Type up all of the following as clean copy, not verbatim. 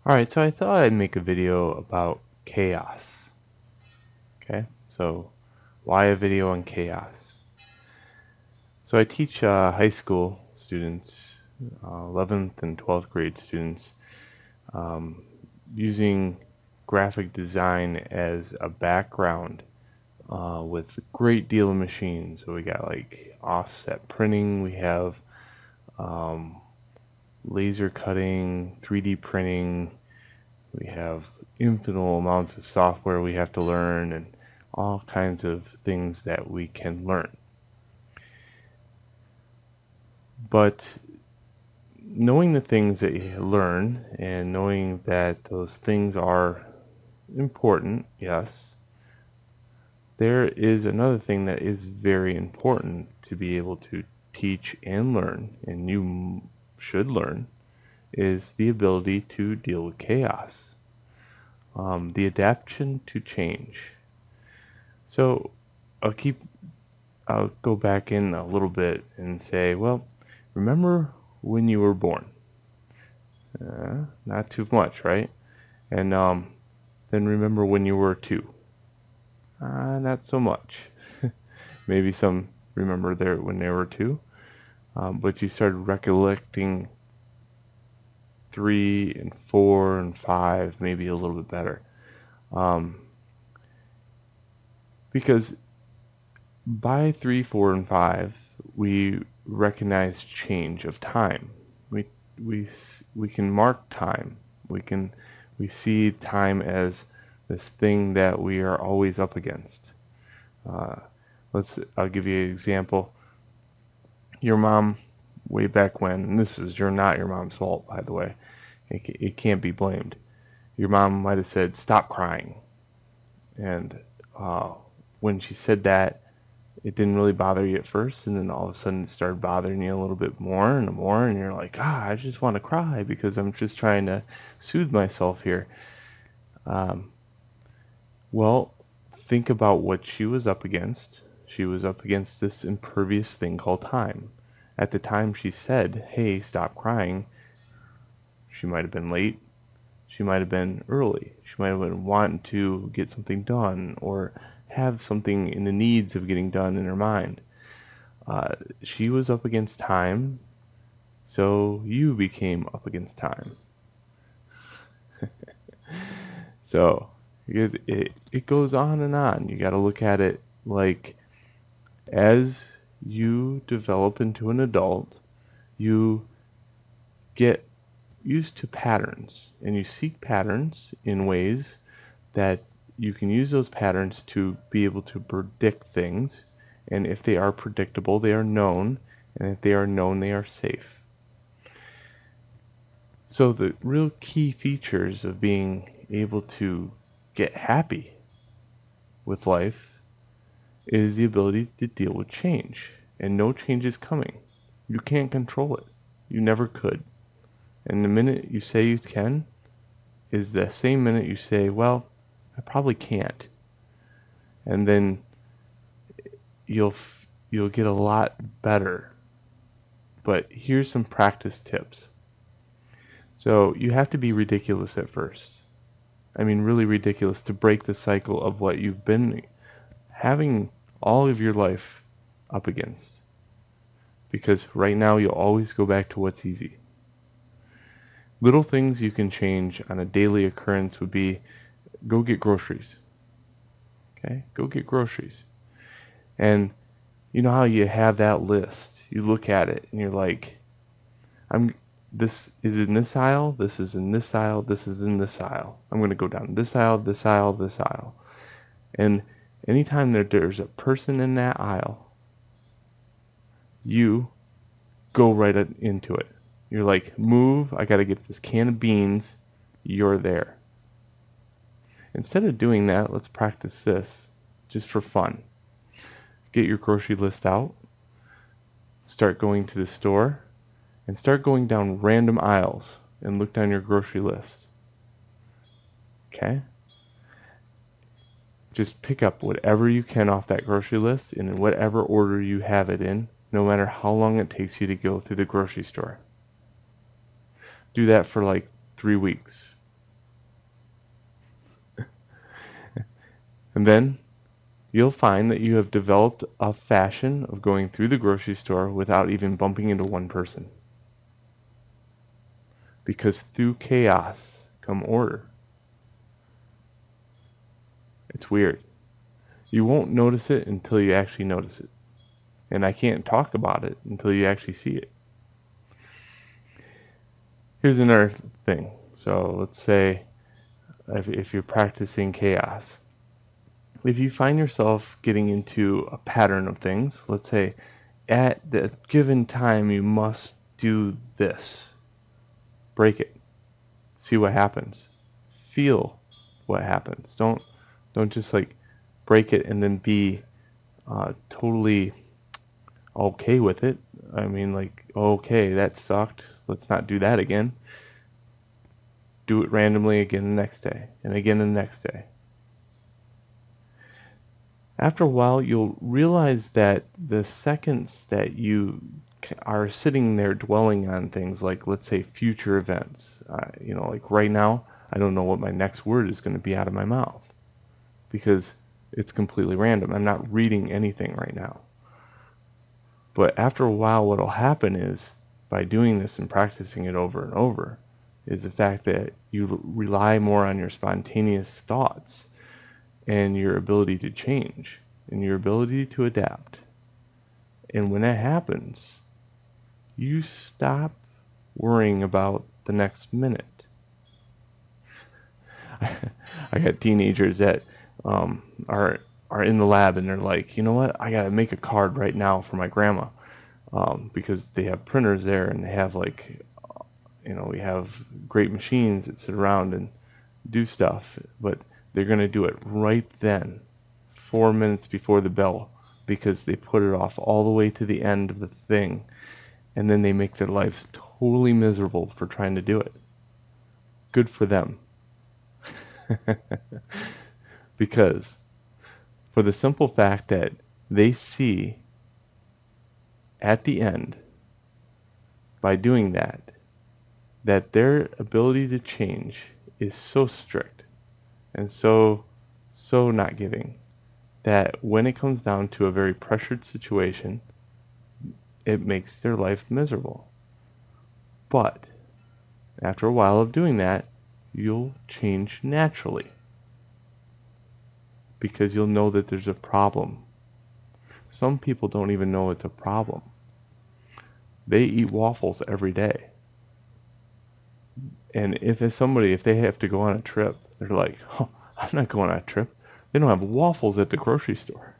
Alright, so I thought I'd make a video about chaos. Okay, so why a video on chaos? So I teach high school students, 11th and 12th grade students, um, using graphic design as a background with a great deal of machines. So we got like offset printing, we have um, laser cutting, 3D printing, we have infinite amounts of software we have to learn and all kinds of things that we can learn. But knowing the things that you learn and knowing that those things are important, yes, there is another thing that is very important to be able to teach and learn, and you should learn, is the ability to deal with chaos, the adaptation to change. So I'll go back in a little bit and say, well, remember when you were born? Not too much, right? And then remember when you were two? Not so much. Maybe some remember there when they were two, but you started recollecting 3 and 4 and 5, maybe a little bit better. Because by 3, 4, and 5, we recognize change of time. We can mark time. We see time as this thing that we are always up against. I'll give you an example. Your mom, way back when, and this is not your mom's fault, by the way. It can't be blamed. Your mom might have said, "Stop crying," and when she said that, it didn't really bother you at first, and then all of a sudden it started bothering you a little bit more and more, and you're like, I just want to cry because I'm just trying to soothe myself here. Well, think about what she was up against. She was up against this impervious thing called time. At the time she said, hey, stop crying, she might have been late. She might have been early. She might have been wanting to get something done or have something in the needs of getting done in her mind. She was up against time, so you became up against time. So it goes on and on. You got to look at it like as you develop into an adult, you get used to patterns, and you seek patterns in ways that you can use those patterns to be able to predict things, and if they are predictable, they are known, and if they are known, they are safe. So the real key features of being able to get happy with life is the ability to deal with change, and no change is coming. You can't control it. You never could. And the minute you say you can is the same minute you say, well, I probably can't. And then you'll get a lot better. But here's some practice tips. So you have to be ridiculous at first. I mean, really ridiculous to break the cycle of what you've been having all of your life up against. Because right now you'll always go back to what's easy. Little things you can change on a daily occurrence would be go get groceries. Okay? Go get groceries. And you know how you have that list. You look at it and you're like, this is in this aisle, this is in this aisle, this is in this aisle. I'm going to go down this aisle, this aisle, this aisle. And anytime there's a person in that aisle, you go right into it. You're like, move, I got to get this can of beans, you're there. Instead of doing that, let's practice this just for fun. Get your grocery list out, start going to the store, and start going down random aisles and look down your grocery list. Okay? Just pick up whatever you can off that grocery list and in whatever order you have it in, no matter how long it takes you to go through the grocery store. Do that for like 3 weeks. And then you'll find that you have developed a fashion of going through the grocery store without even bumping into one person. Because through chaos come order. It's weird. You won't notice it until you actually notice it. And I can't talk about it until you actually see it. Here's another thing. So let's say if you're practicing chaos. If you find yourself getting into a pattern of things, let's say at the given time you must do this. Break it. See what happens. Feel what happens. Don't just like break it and then be totally okay with it. I mean, like, okay, that sucked. Let's not do that again. Do it randomly again the next day, and again the next day. After a while, you'll realize that the seconds that you are sitting there dwelling on things like, let's say, future events, like right now, I don't know what my next word is going to be out of my mouth because it's completely random. I'm not reading anything right now. But after a while, what will happen is, by doing this and practicing it over and over, is the fact that you rely more on your spontaneous thoughts and your ability to change and your ability to adapt. And when that happens, you stop worrying about the next minute. I got teenagers that are in the lab and they're like, you know what, I gotta make a card right now for my grandma, because they have printers there and they have like, we have great machines that sit around and do stuff, but they're gonna do it right then, 4 minutes before the bell, because they put it off all the way to the end of the thing, and then they make their lives totally miserable for trying to do it. Good for them. Because for the simple fact that they see at the end, by doing that their ability to change is so strict and so not giving, that when it comes down to a very pressured situation, it makes their life miserable. But after a while of doing that, you'll change naturally, because you'll know that there's a problem. Some people don't even know it's a problem. They eat waffles every day. And if they have to go on a trip, they're like, oh, I'm not going on a trip. They don't have waffles at the grocery store.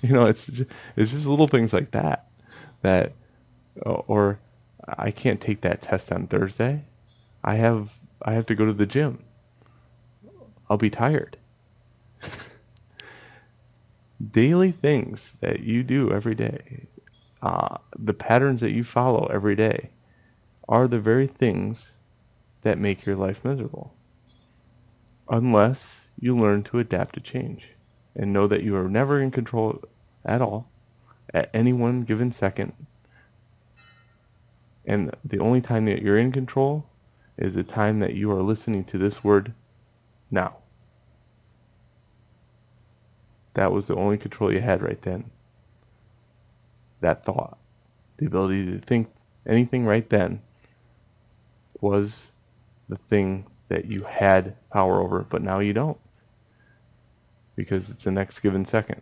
It's just little things like that. Or I can't take that test on Thursday. I have to go to the gym. I'll be tired. Daily things that you do every day, the patterns that you follow every day, are the very things that make your life miserable. Unless you learn to adapt to change and know that you are never in control at all, at any one given second. And the only time that you're in control is the time that you are listening to this word, now. That was the only control you had right then. That thought. The ability to think anything right then was the thing that you had power over, but now you don't. Because it's the next given second.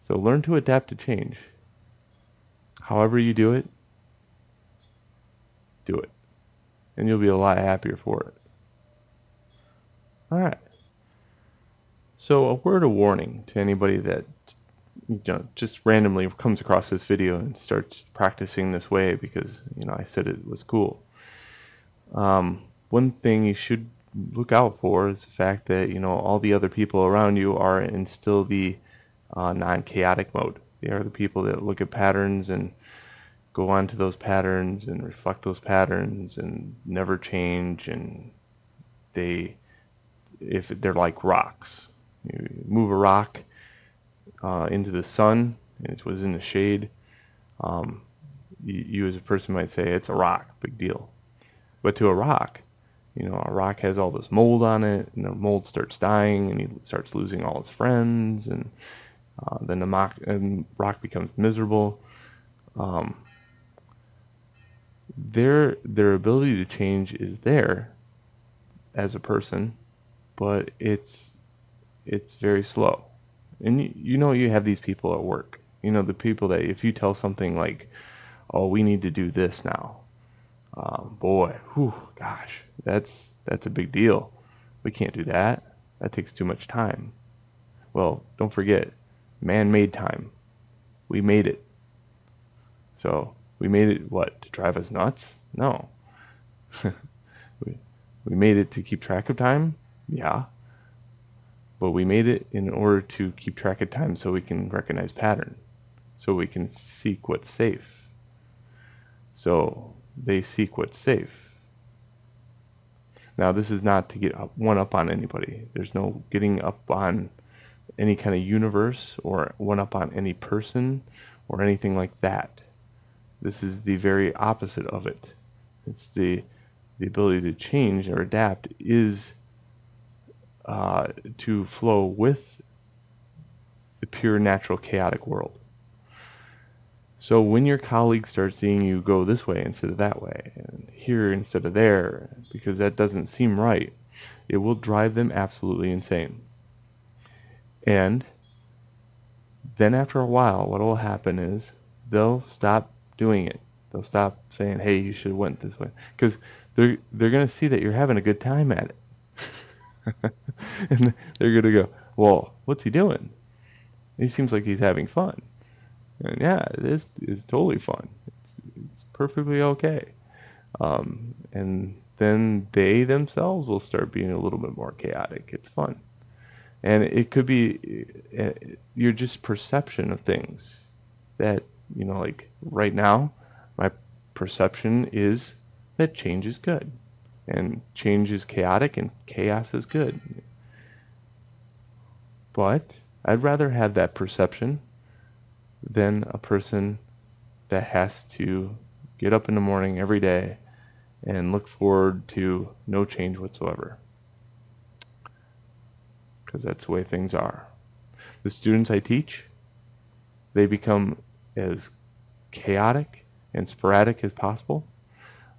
So learn to adapt to change. However you do it, do it. And you'll be a lot happier for it. Alright. So a word of warning to anybody that just randomly comes across this video and starts practicing this way because I said it was cool. One thing you should look out for is the fact that all the other people around you are in still the non-chaotic mode. They are the people that look at patterns and go on to those patterns and reflect those patterns and never change, and if they're like rocks. You move a rock into the sun and it was in the shade, you as a person might say it's a rock, big deal. But to a rock, A rock has all this mold on it, and the mold starts dying, and he starts losing all his friends, and then the rock becomes miserable. Their ability to change is there as a person, but it's very slow. And you have these people at work. The people that if you tell something like, "Oh, we need to do this now," boy, whew, gosh, that's a big deal. We can't do that. That takes too much time. Well, don't forget, man made time. We made it. So we made it what? To drive us nuts? No. we, we made it to keep track of time? Yeah. But we made it in order to keep track of time so we can recognize pattern. So we can seek what's safe. So they seek what's safe. Now, this is not to get one up on anybody. There's no getting up on any kind of universe or one up on any person or anything like that. This is the very opposite of it. It's the ability to change or adapt is to flow with the pure natural chaotic world. So when your colleagues start seeing you go this way instead of that way, and here instead of there, because that doesn't seem right, it will drive them absolutely insane. And then after a while, what will happen is they'll stop doing it. They'll stop saying, "Hey, you should have went this way," because they're going to see that you're having a good time at it, and they're going to go, "Well, what's he doing? He seems like he's having fun." And yeah, it is. It's totally fun. It's perfectly okay. And then they themselves will start being a little bit more chaotic. It's fun. And it could be your just perception of things that, like right now, my perception is that change is good. And change is chaotic and chaos is good. But I'd rather have that perception than a person that has to get up in the morning every day and look forward to no change whatsoever. Because that's the way things are. The students I teach, they become as chaotic and sporadic as possible.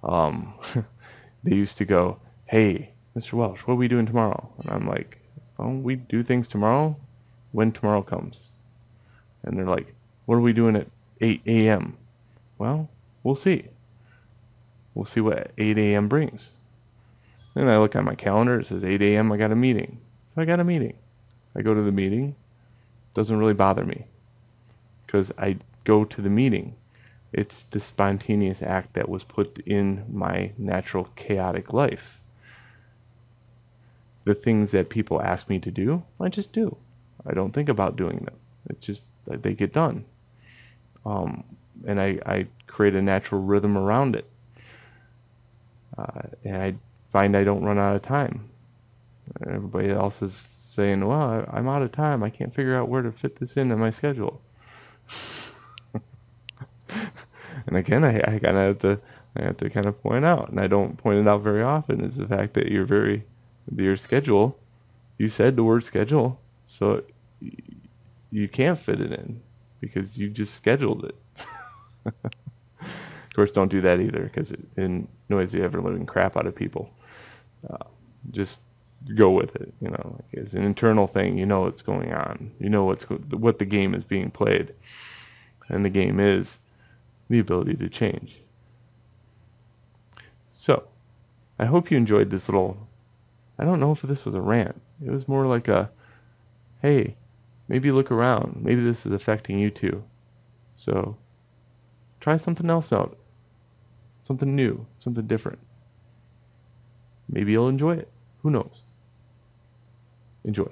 They used to go, "Hey, Mr. Welsh, what are we doing tomorrow?" And I'm like, "Oh, we do things tomorrow when tomorrow comes." And they're like, "What are we doing at 8 a.m.? Well, we'll see. We'll see what 8 a.m. brings. Then I look at my calendar. It says 8 a.m. I got a meeting. So I got a meeting. I go to the meeting. It doesn't really bother me because I go to the meeting. It's the spontaneous act that was put in my natural chaotic life. The things that people ask me to do, I just do. I don't think about doing them. It's just they get done. And I create a natural rhythm around it. And I find I don't run out of time. Everybody else is saying, "Well, I'm out of time. I can't figure out where to fit this into my schedule." And again, I kind of have to kind of point out, and I don't point it out very often, is the fact that your schedule, you said the word schedule, so you can't fit it in because you just scheduled it. Of course, don't do that either because it annoys the ever-living crap out of people. Just go with it. It's an internal thing. You know what's going on. You know what the game is being played, and the game is the ability to change. So, I hope you enjoyed this little. I don't know if this was a rant. It was more like a, hey, maybe look around. Maybe this is affecting you too. So, try something else out. Something new, something different. Maybe you'll enjoy it. Who knows? Enjoy.